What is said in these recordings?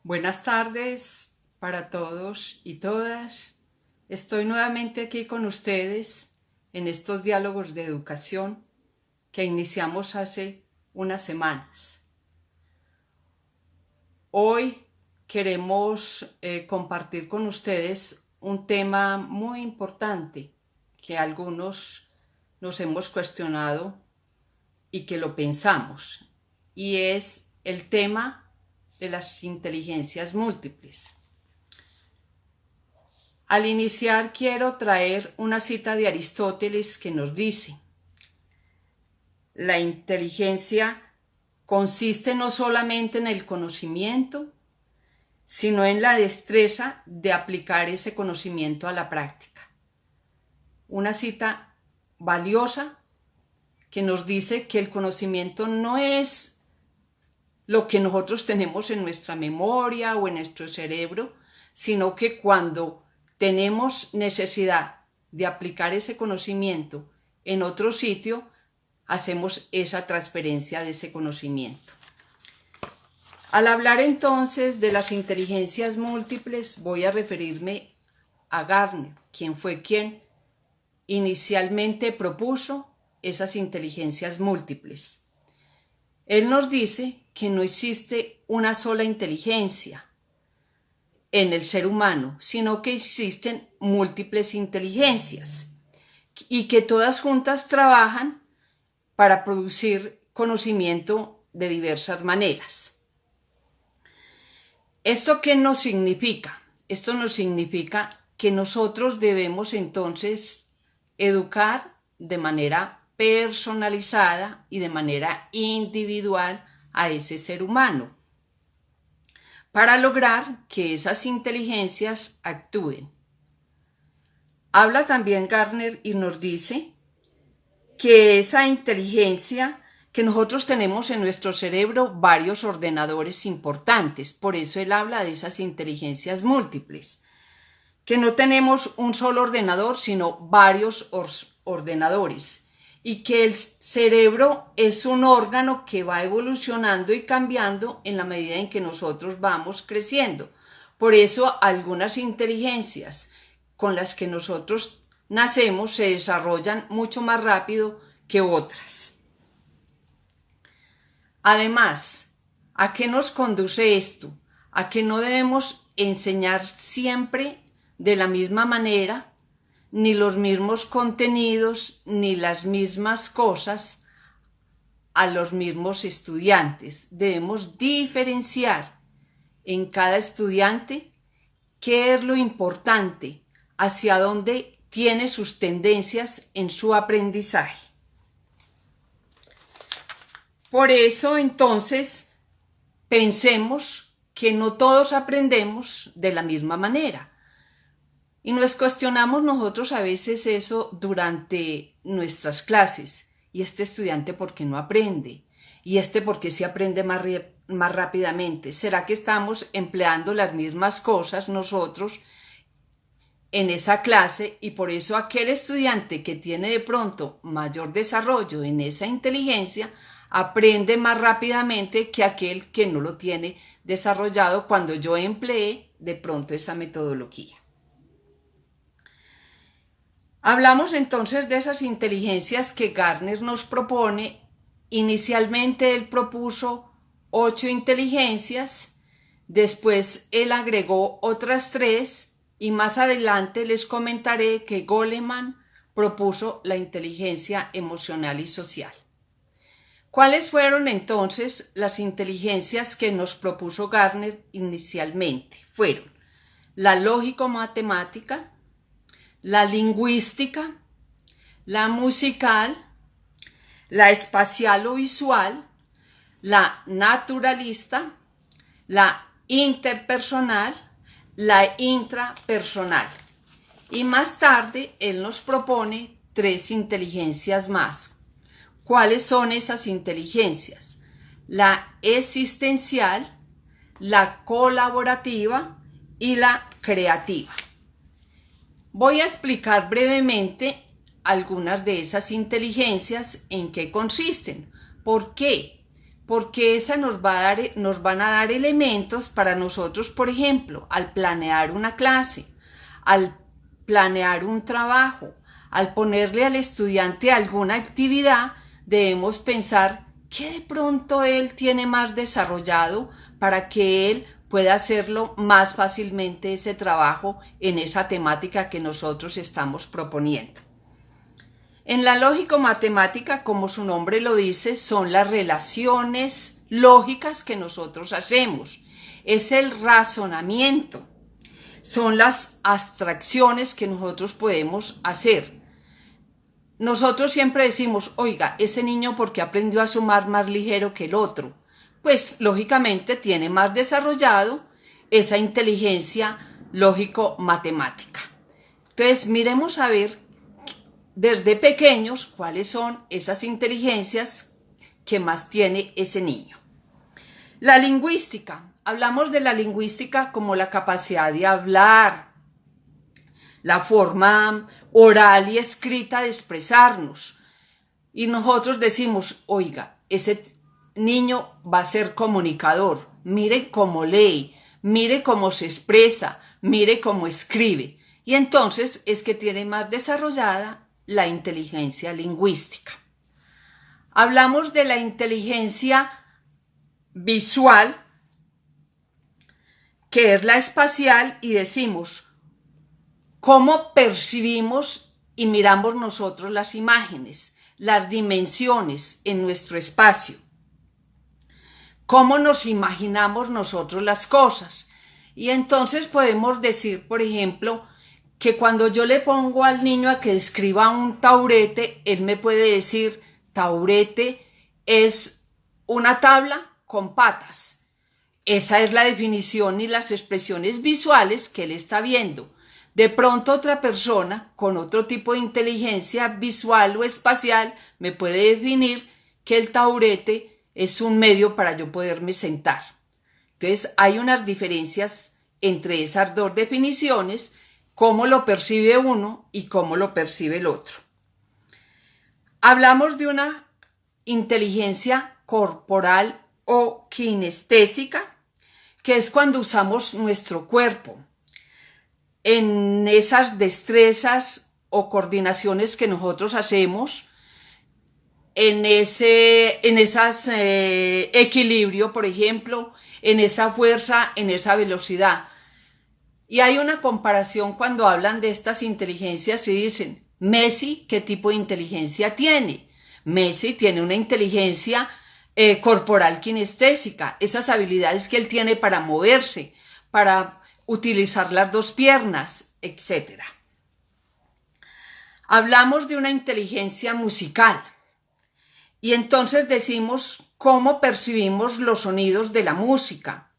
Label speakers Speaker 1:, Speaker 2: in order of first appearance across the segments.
Speaker 1: Buenas tardes para todos y todas. Estoy nuevamente aquí con ustedes en estos diálogos de educación que iniciamos hace unas semanas. Hoy queremos compartir con ustedes un tema muy importante que algunos nos hemos cuestionado y que lo pensamos, y es el tema de las inteligencias múltiples. Al iniciar quiero traer una cita de Aristóteles que nos dice: la inteligencia consiste no solamente en el conocimiento, sino en la destreza de aplicar ese conocimiento a la práctica. Una cita valiosa que nos dice que el conocimiento no es lo que nosotros tenemos en nuestra memoria o en nuestro cerebro, sino que cuando tenemos necesidad de aplicar ese conocimiento en otro sitio, hacemos esa transferencia de ese conocimiento. Al hablar entonces de las inteligencias múltiples, voy a referirme a Gardner, quien fue quien inicialmente propuso esas inteligencias múltiples. Él nos dice que no existe una sola inteligencia en el ser humano, sino que existen múltiples inteligencias y que todas juntas trabajan para producir conocimiento de diversas maneras. ¿Esto qué nos significa? Esto nos significa que nosotros debemos entonces educar de manera personalizada y de manera individual a ese ser humano para lograr que esas inteligencias actúen. Habla también Gardner y nos dice que esa inteligencia, que nosotros tenemos en nuestro cerebro varios ordenadores importantes, por eso él habla de esas inteligencias múltiples, que no tenemos un solo ordenador, sino varios ordenadores, y que el cerebro es un órgano que va evolucionando y cambiando en la medida en que nosotros vamos creciendo. Por eso algunas inteligencias con las que nosotros nacemos se desarrollan mucho más rápido que otras. Además, ¿a qué nos conduce esto? A que no debemos enseñar siempre de la misma manera, ni los mismos contenidos, ni las mismas cosas a los mismos estudiantes. Debemos diferenciar en cada estudiante qué es lo importante, hacia dónde tiene sus tendencias en su aprendizaje. Por eso, entonces, pensemos que no todos aprendemos de la misma manera. Y nos cuestionamos nosotros a veces eso durante nuestras clases. ¿Y este estudiante por qué no aprende? ¿Y este por qué sí aprende más rápidamente? ¿Será que estamos empleando las mismas cosas nosotros en esa clase y por eso aquel estudiante que tiene de pronto mayor desarrollo en esa inteligencia aprende más rápidamente que aquel que no lo tiene desarrollado cuando yo empleé de pronto esa metodología? Hablamos entonces de esas inteligencias que Gardner nos propone. Inicialmente él propuso 8 inteligencias, después él agregó otras 3 y más adelante les comentaré que Goleman propuso la inteligencia emocional y social. ¿Cuáles fueron entonces las inteligencias que nos propuso Gardner inicialmente? Fueron la lógico-matemática, la lingüística, la musical, la espacial o visual, la naturalista, la interpersonal, la intrapersonal. Y más tarde él nos propone 3 inteligencias más. ¿Cuáles son esas inteligencias? La existencial, la colaborativa y la creativa. Voy a explicar brevemente algunas de esas inteligencias en qué consisten. ¿Por qué? porque esa nos van a dar elementos para nosotros, por ejemplo, al planear una clase, al planear un trabajo, al ponerle al estudiante alguna actividad, debemos pensar qué de pronto él tiene más desarrollado para que él pueda hacerlo más fácilmente ese trabajo en esa temática que nosotros estamos proponiendo. En la lógico-matemática, como su nombre lo dice, son las relaciones lógicas que nosotros hacemos. Es el razonamiento. Son las abstracciones que nosotros podemos hacer. Nosotros siempre decimos, oiga, ese niño porque aprendió a sumar más ligero que el otro. Pues lógicamente tiene más desarrollado esa inteligencia lógico-matemática. Entonces miremos a ver desde pequeños cuáles son esas inteligencias que más tiene ese niño. La lingüística. Hablamos de la lingüística como la capacidad de hablar, la forma oral y escrita de expresarnos. Y nosotros decimos, oiga, ese niño va a ser comunicador. Mire cómo lee, mire cómo se expresa, mire cómo escribe. Y entonces es que tiene más desarrollada la inteligencia lingüística. Hablamos de la inteligencia visual, que es la espacial, y decimos cómo percibimos y miramos nosotros las imágenes, las dimensiones en nuestro espacio, cómo nos imaginamos nosotros las cosas. Y entonces podemos decir, por ejemplo, que cuando yo le pongo al niño a que escriba un taurete, él me puede decir, taurete es una tabla con patas. Esa es la definición y las expresiones visuales que él está viendo. De pronto otra persona con otro tipo de inteligencia visual o espacial me puede definir que el taurete es un medio para yo poderme sentar. Entonces hay unas diferencias entre esas dos definiciones, cómo lo percibe uno y cómo lo percibe el otro. Hablamos de una inteligencia corporal o kinestésica, que es cuando usamos nuestro cuerpo en esas destrezas o coordinaciones que nosotros hacemos, en esas equilibrio, por ejemplo, en esa fuerza, en esa velocidad. Y hay una comparación cuando hablan de estas inteligencias y dicen, Messi, ¿qué tipo de inteligencia tiene? Messi tiene una inteligencia corporal kinestésica, esas habilidades que él tiene para moverse, para utilizar las dos piernas, etc. Hablamos de una inteligencia musical y entonces decimos cómo percibimos los sonidos de la música,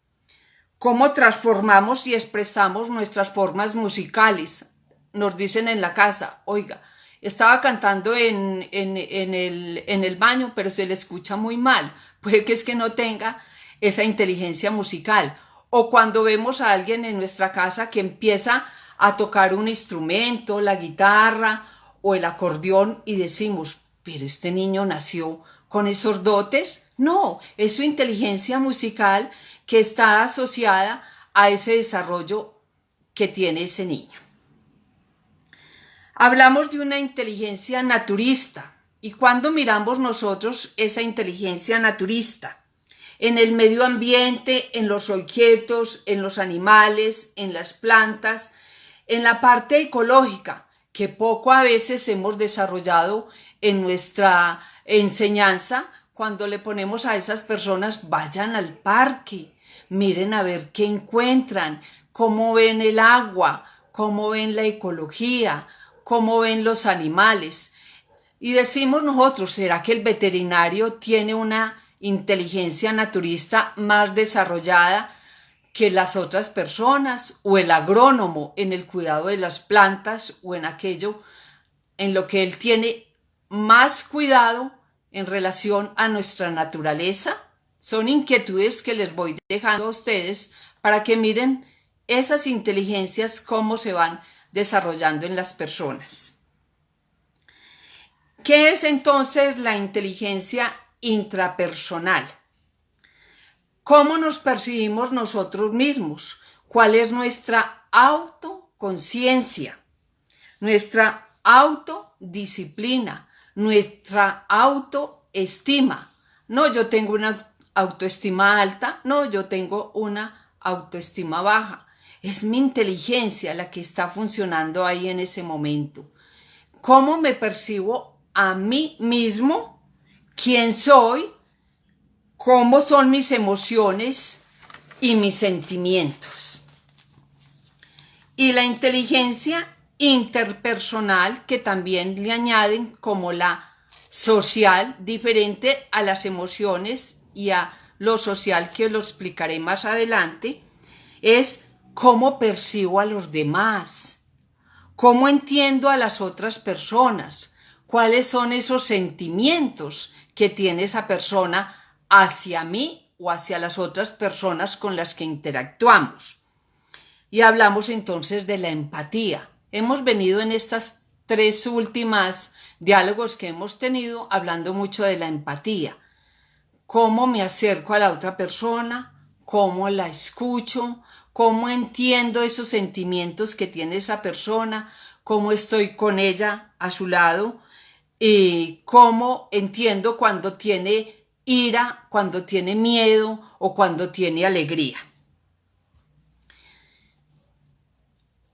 Speaker 1: cómo transformamos y expresamos nuestras formas musicales. Nos dicen en la casa, oiga, estaba cantando en el baño, pero se le escucha muy mal. Puede que es que no tenga esa inteligencia musical. O cuando vemos a alguien en nuestra casa que empieza a tocar un instrumento, la guitarra o el acordeón, y decimos, pero este niño nació con esos dotes. No, es su inteligencia musical que está asociada a ese desarrollo que tiene ese niño. Hablamos de una inteligencia naturista. ¿Y cuándo miramos nosotros esa inteligencia naturista? En el medio ambiente, en los objetos, en los animales, en las plantas, en la parte ecológica, que poco a veces hemos desarrollado en nuestra enseñanza, cuando le ponemos a esas personas, vayan al parque, miren a ver qué encuentran, cómo ven el agua, cómo ven la ecología, cómo ven los animales. Y decimos nosotros, ¿será que el veterinario tiene una inteligencia naturista más desarrollada que las otras personas? ¿O el agrónomo en el cuidado de las plantas o en aquello en lo que él tiene más cuidado en relación a nuestra naturaleza? Son inquietudes que les voy dejando a ustedes para que miren esas inteligencias cómo se van desarrollando en las personas. ¿Qué es entonces la inteligencia intrapersonal? ¿Cómo nos percibimos nosotros mismos? ¿Cuál es nuestra autoconciencia? Nuestra autodisciplina, nuestra autoestima. No, yo tengo una autoestima alta, no, yo tengo una autoestima baja. Es mi inteligencia la que está funcionando ahí en ese momento. ¿Cómo me percibo a mí mismo? ¿Quién soy? ¿Cómo son mis emociones y mis sentimientos? Y la inteligencia interpersonal, que también le añaden como la social, diferente a las emociones y a lo social, que lo explicaré más adelante, es cómo percibo a los demás, cómo entiendo a las otras personas, cuáles son esos sentimientos que tiene esa persona hacia mí o hacia las otras personas con las que interactuamos. Y hablamos entonces de la empatía. Hemos venido en estas 3 últimas diálogos que hemos tenido hablando mucho de la empatía. Cómo me acerco a la otra persona, cómo la escucho, cómo entiendo esos sentimientos que tiene esa persona, cómo estoy con ella a su lado y cómo entiendo cuando tiene ira, cuando tiene miedo o cuando tiene alegría.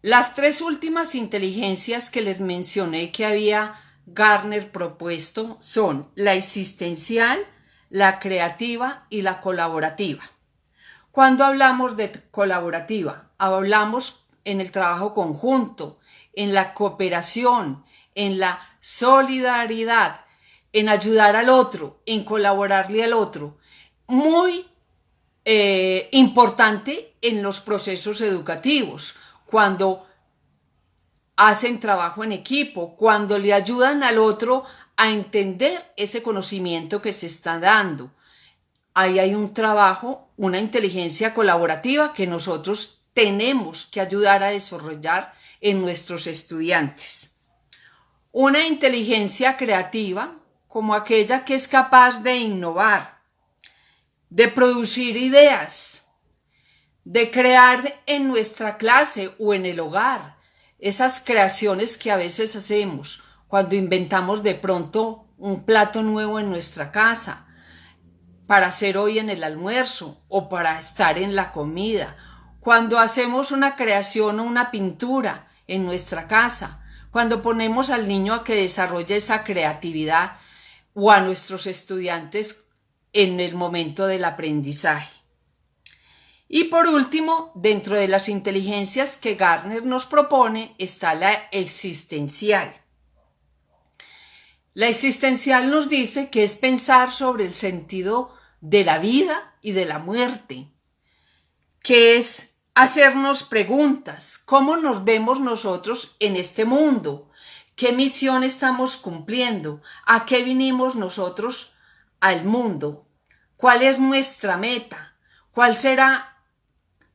Speaker 1: Las 3 últimas inteligencias que les mencioné que había Gardner propuesto son la existencial, la creativa y la colaborativa. Cuando hablamos de colaborativa, hablamos en el trabajo conjunto, en la cooperación, en la solidaridad, en ayudar al otro, en colaborarle al otro. Muy importante en los procesos educativos, cuando hacen trabajo en equipo, cuando le ayudan al otro a entender ese conocimiento que se está dando. Ahí hay un trabajo, una inteligencia colaborativa que nosotros tenemos que ayudar a desarrollar en nuestros estudiantes. Una inteligencia creativa, como aquella que es capaz de innovar, de producir ideas, de crear en nuestra clase o en el hogar, esas creaciones que a veces hacemos cuando inventamos de pronto un plato nuevo en nuestra casa, para hacer hoy en el almuerzo o para estar en la comida, cuando hacemos una creación o una pintura en nuestra casa, cuando ponemos al niño a que desarrolle esa creatividad o a nuestros estudiantes en el momento del aprendizaje. Y por último, dentro de las inteligencias que Gardner nos propone está la existencial. La existencial nos dice que es pensar sobre el sentido de la vida y de la muerte, que es hacernos preguntas, ¿cómo nos vemos nosotros en este mundo? ¿Qué misión estamos cumpliendo? ¿A qué vinimos nosotros al mundo? ¿Cuál es nuestra meta? ¿Cuál será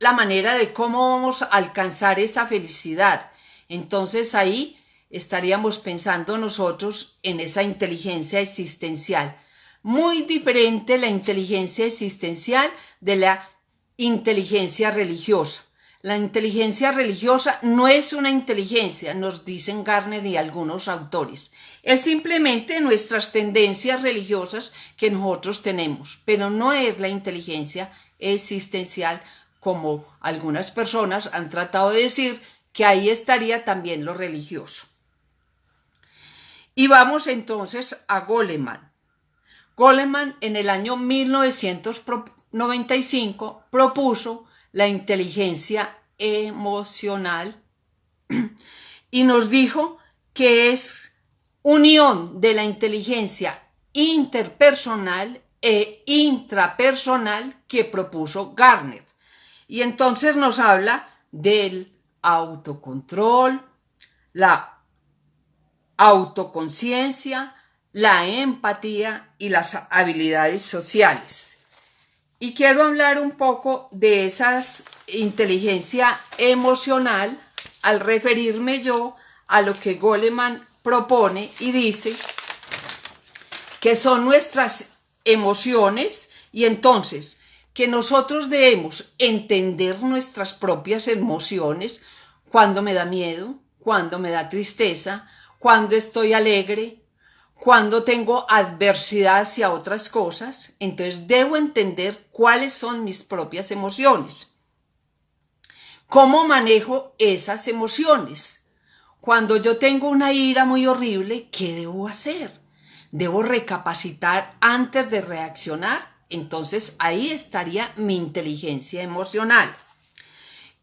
Speaker 1: la manera de cómo vamos a alcanzar esa felicidad? Entonces ahí estaríamos pensando nosotros en esa inteligencia existencial. Muy diferente la inteligencia existencial de la inteligencia religiosa. La inteligencia religiosa no es una inteligencia, nos dicen Gardner y algunos autores. Es simplemente nuestras tendencias religiosas que nosotros tenemos, pero no es la inteligencia existencial, como algunas personas han tratado de decir, que ahí estaría también lo religioso. Y vamos entonces a Goleman. Goleman en el año 1995 propuso la inteligencia emocional y nos dijo que es unión de la inteligencia interpersonal e intrapersonal que propuso Gardner. Y entonces nos habla del autocontrol, la autoconciencia, la empatía y las habilidades sociales. Y quiero hablar un poco de esa inteligencia emocional al referirme yo a lo que Goleman propone y dice que son nuestras emociones y entonces que nosotros debemos entender nuestras propias emociones, cuando me da miedo, cuando me da tristeza, cuando estoy alegre, cuando tengo adversidad hacia otras cosas. Entonces debo entender cuáles son mis propias emociones. ¿Cómo manejo esas emociones? Cuando yo tengo una ira muy horrible, ¿qué debo hacer? ¿Debo recapacitar antes de reaccionar? Entonces ahí estaría mi inteligencia emocional.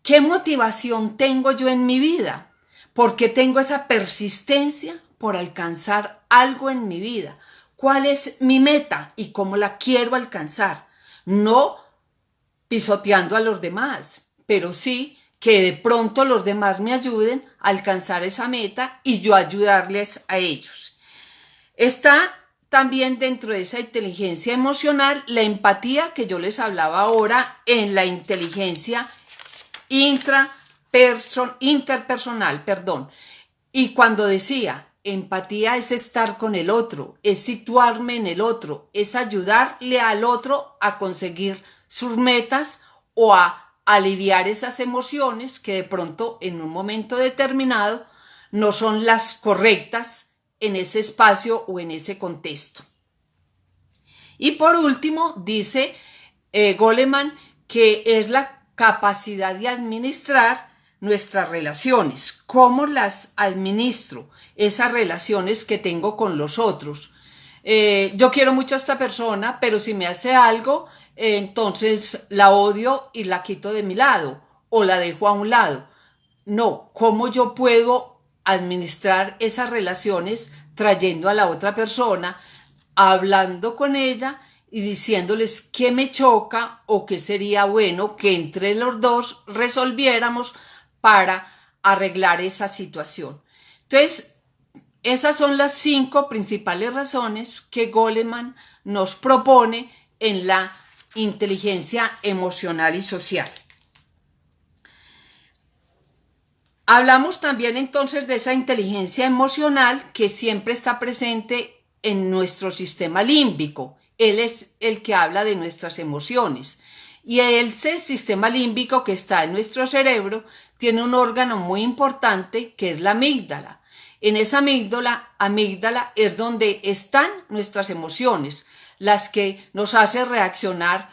Speaker 1: ¿Qué motivación tengo yo en mi vida? ¿Por qué tengo esa persistencia por alcanzar algo en mi vida? ¿Cuál es mi meta y cómo la quiero alcanzar? No pisoteando a los demás, pero sí que de pronto los demás me ayuden a alcanzar esa meta y yo ayudarles a ellos. Está también dentro de esa inteligencia emocional la empatía que yo les hablaba ahora en la inteligencia interpersonal. Y cuando decía empatía es estar con el otro, es situarme en el otro, es ayudarle al otro a conseguir sus metas o a aliviar esas emociones que de pronto en un momento determinado no son las correctas en ese espacio o en ese contexto. Y por último, dice Goleman que es la capacidad de administrar nuestras relaciones. ¿Cómo las administro? Esas relaciones que tengo con los otros. Yo quiero mucho a esta persona, pero si me hace algo, entonces la odio y la quito de mi lado o la dejo a un lado. No, ¿cómo yo puedo administrar esas relaciones trayendo a la otra persona, hablando con ella y diciéndoles qué me choca o qué sería bueno que entre los dos resolviéramos para arreglar esa situación? Entonces, esas son las 5 principales razones que Goleman nos propone en la inteligencia emocional y social. Hablamos también entonces de esa inteligencia emocional que siempre está presente en nuestro sistema límbico. Él es el que habla de nuestras emociones. Y ese sistema límbico que está en nuestro cerebro tiene un órgano muy importante que es la amígdala. En esa amígdala es donde están nuestras emociones, las que nos hacen reaccionar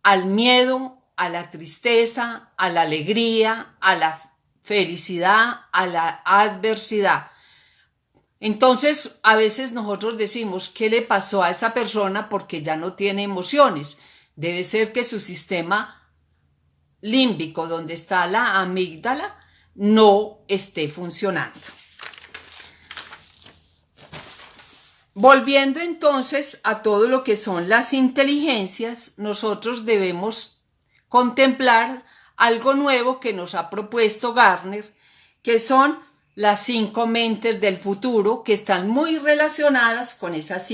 Speaker 1: al miedo, a la tristeza, a la alegría, a la felicidad, a la adversidad. Entonces, a veces nosotros decimos, ¿qué le pasó a esa persona porque ya no tiene emociones? Debe ser que su sistema límbico, donde está la amígdala, no esté funcionando. Volviendo entonces a todo lo que son las inteligencias, nosotros debemos contemplar algo nuevo que nos ha propuesto Gardner, que son las 5 mentes del futuro, que están muy relacionadas con esas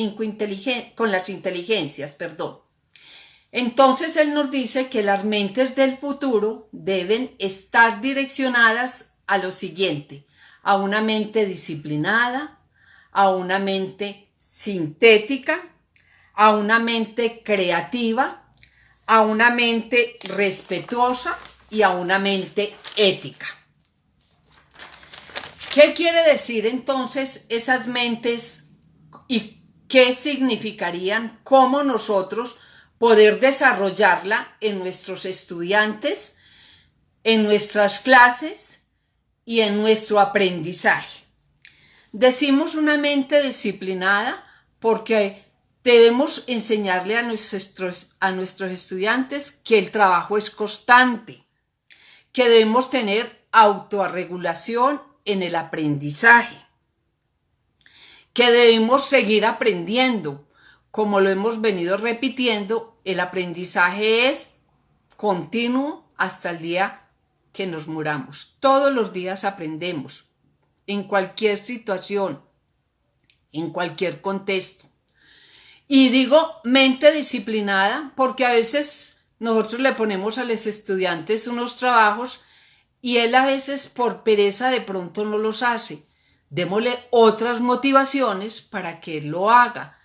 Speaker 1: con las inteligencias. Entonces él nos dice que las mentes del futuro deben estar direccionadas a lo siguiente: a una mente disciplinada, a una mente sintética, a una mente creativa, a una mente respetuosa y a una mente ética. ¿Qué quiere decir entonces esas mentes y qué significarían? ¿Cómo nosotros poder desarrollarla en nuestros estudiantes, en nuestras clases y en nuestro aprendizaje? Decimos una mente disciplinada porque debemos enseñarle a nuestros estudiantes que el trabajo es constante, que debemos tener autorregulación en el aprendizaje, que debemos seguir aprendiendo. Como lo hemos venido repitiendo, el aprendizaje es continuo hasta el día que nos muramos. Todos los días aprendemos, en cualquier situación, en cualquier contexto. Y digo mente disciplinada porque a veces nosotros le ponemos a los estudiantes unos trabajos y él a veces por pereza de pronto no los hace. Démosle otras motivaciones para que él lo haga,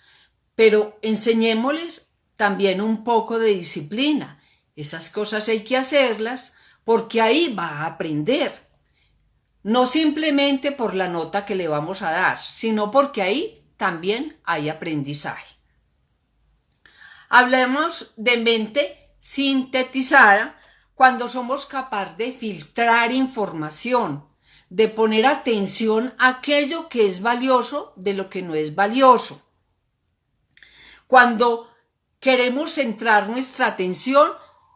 Speaker 1: pero enseñémosles también un poco de disciplina. Esas cosas hay que hacerlas porque ahí va a aprender. No simplemente por la nota que le vamos a dar, sino porque ahí también hay aprendizaje. Hablemos de mente sintetizada cuando somos capaces de filtrar información, de poner atención a aquello que es valioso de lo que no es valioso. Cuando queremos centrar nuestra atención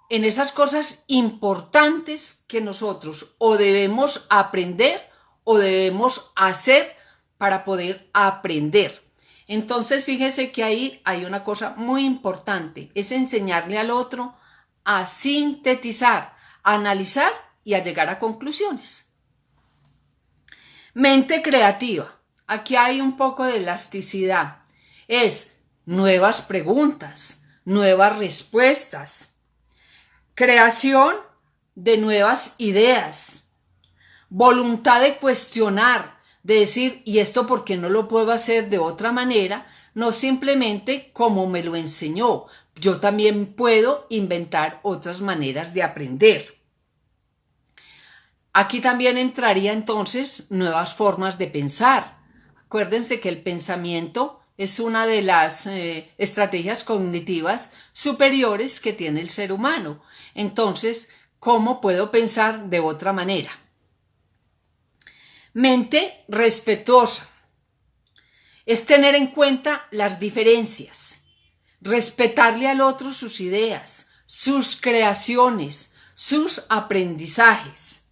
Speaker 1: en esas cosas importantes que nosotros o debemos aprender o debemos hacer para poder aprender. Entonces, fíjese que ahí hay una cosa muy importante, es enseñarle al otro a sintetizar, a analizar y a llegar a conclusiones. Mente creativa. Aquí hay un poco de elasticidad. Es nuevas preguntas, nuevas respuestas, creación de nuevas ideas, voluntad de cuestionar, de decir, ¿y esto por qué no lo puedo hacer de otra manera? No simplemente como me lo enseñó. Yo también puedo inventar otras maneras de aprender. Aquí también entraría entonces nuevas formas de pensar. Acuérdense que el pensamiento es una de las estrategias cognitivas superiores que tiene el ser humano. Entonces, ¿cómo puedo pensar de otra manera? Mente respetuosa es tener en cuenta las diferencias, respetarle al otro sus ideas, sus creaciones, sus aprendizajes.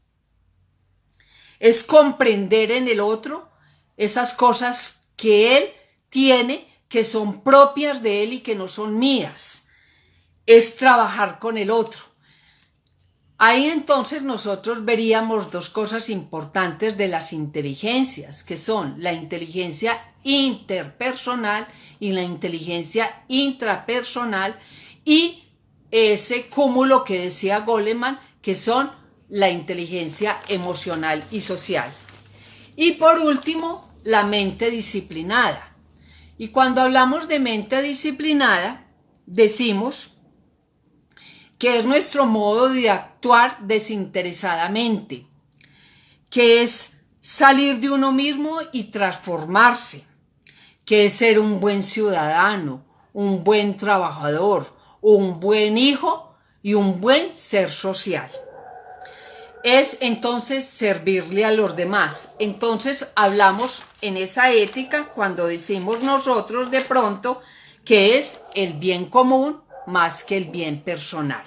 Speaker 1: Es comprender en el otro esas cosas que él tiene, que son propias de él y que no son mías. Es trabajar con el otro. Ahí entonces nosotros veríamos dos cosas importantes de las inteligencias, que son la inteligencia interpersonal y la inteligencia intrapersonal, y ese cúmulo que decía Goleman, que son la inteligencia emocional y social. Y por último, la mente disciplinada. Y cuando hablamos de mente disciplinada, decimos que es nuestro modo de actuar desinteresadamente, que es salir de uno mismo y transformarse, que es ser un buen ciudadano, un buen trabajador, un buen hijo y un buen ser social. Es entonces servirle a los demás. Entonces hablamos en esa ética cuando decimos nosotros de pronto que es el bien común más que el bien personal.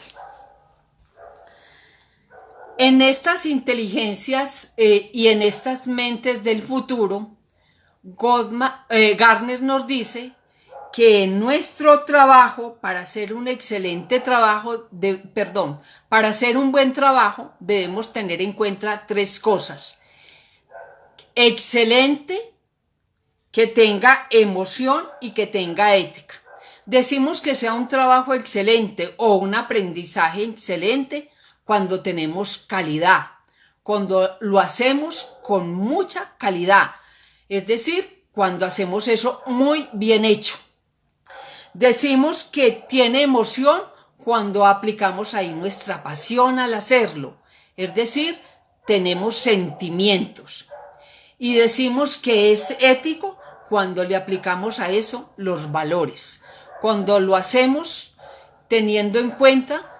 Speaker 1: En estas inteligencias y en estas mentes del futuro, Gardner nos dice que en nuestro trabajo, para hacer un excelente trabajo, para hacer un buen trabajo, debemos tener en cuenta tres cosas. Excelente, que tenga emoción y que tenga ética. Decimos que sea un trabajo excelente o un aprendizaje excelente cuando tenemos calidad, cuando lo hacemos con mucha calidad, es decir, cuando hacemos eso muy bien hecho. Decimos que tiene emoción cuando aplicamos ahí nuestra pasión al hacerlo, es decir, tenemos sentimientos. Y decimos que es ético cuando le aplicamos a eso los valores, cuando lo hacemos teniendo en cuenta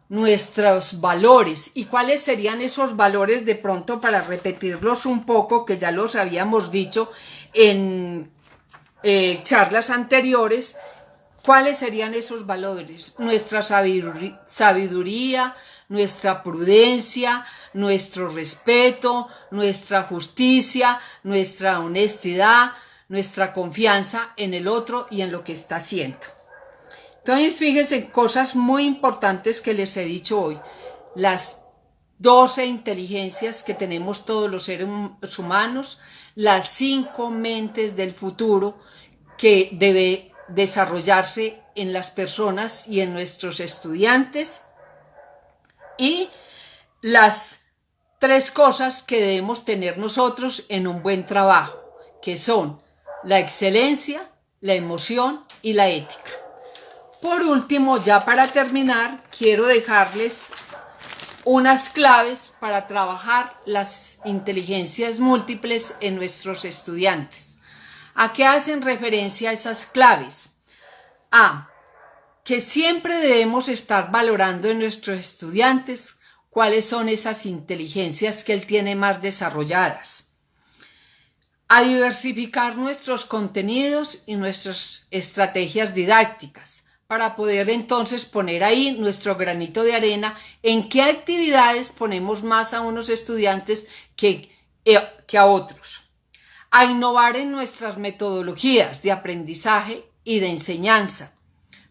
Speaker 1: nuestros valores. ¿Y cuáles serían esos valores? De pronto, para repetirlos un poco, que ya los habíamos dicho en charlas anteriores, ¿cuáles serían esos valores? Nuestra sabiduría, nuestra prudencia, nuestro respeto, nuestra justicia, nuestra honestidad, nuestra confianza en el otro y en lo que está haciendo. Entonces, fíjense, cosas muy importantes que les he dicho hoy. Las 12 inteligencias que tenemos todos los seres humanos, las 5 mentes del futuro que debe desarrollarse en las personas y en nuestros estudiantes, y las 3 cosas que debemos tener nosotros en un buen trabajo, que son la excelencia, la emoción y la ética. Por último, ya para terminar, quiero dejarles unas claves para trabajar las inteligencias múltiples en nuestros estudiantes. ¿A qué hacen referencia esas claves? A, que siempre debemos estar valorando en nuestros estudiantes cuáles son esas inteligencias que él tiene más desarrolladas. A diversificar nuestros contenidos y nuestras estrategias didácticas para poder entonces poner ahí nuestro granito de arena en qué actividades ponemos más a unos estudiantes que a otros. A innovar en nuestras metodologías de aprendizaje y de enseñanza.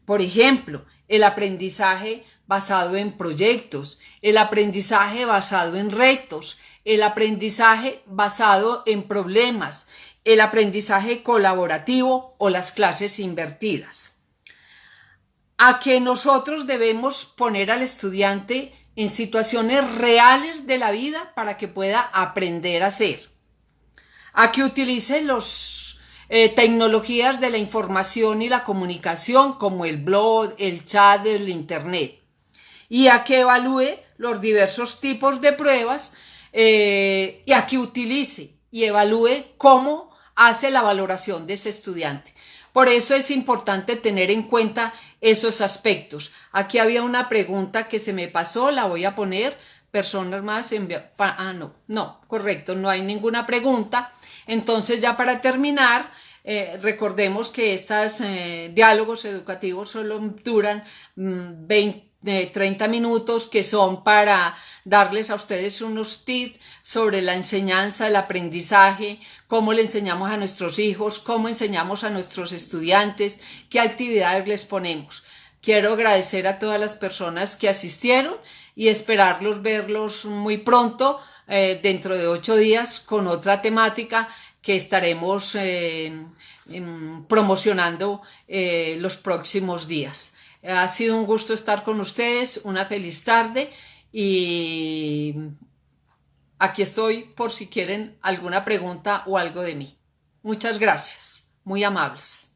Speaker 1: Por ejemplo, el aprendizaje basado en proyectos, el aprendizaje basado en retos, el aprendizaje basado en problemas, el aprendizaje colaborativo o las clases invertidas. A que nosotros debemos poner al estudiante en situaciones reales de la vida para que pueda aprender a hacer. A que utilice las tecnologías de la información y la comunicación como el blog, el chat, el internet. Y a que evalúe los diversos tipos de pruebas y a que utilice y evalúe cómo hace la valoración de ese estudiante. Por eso es importante tener en cuenta esos aspectos. Aquí había una pregunta que se me pasó, la voy a poner. Personas más no, correcto, no hay ninguna pregunta. Entonces, ya para terminar, recordemos que estos diálogos educativos solo duran 30 minutos, que son para darles a ustedes unos tips sobre la enseñanza, el aprendizaje, cómo le enseñamos a nuestros hijos, cómo enseñamos a nuestros estudiantes, qué actividades les ponemos. Quiero agradecer a todas las personas que asistieron y esperarlos verlos muy pronto, dentro de 8 días, con otra temática que estaremos promocionando los próximos días. Ha sido un gusto estar con ustedes, una feliz tarde y aquí estoy por si quieren alguna pregunta o algo de mí. Muchas gracias, muy amables.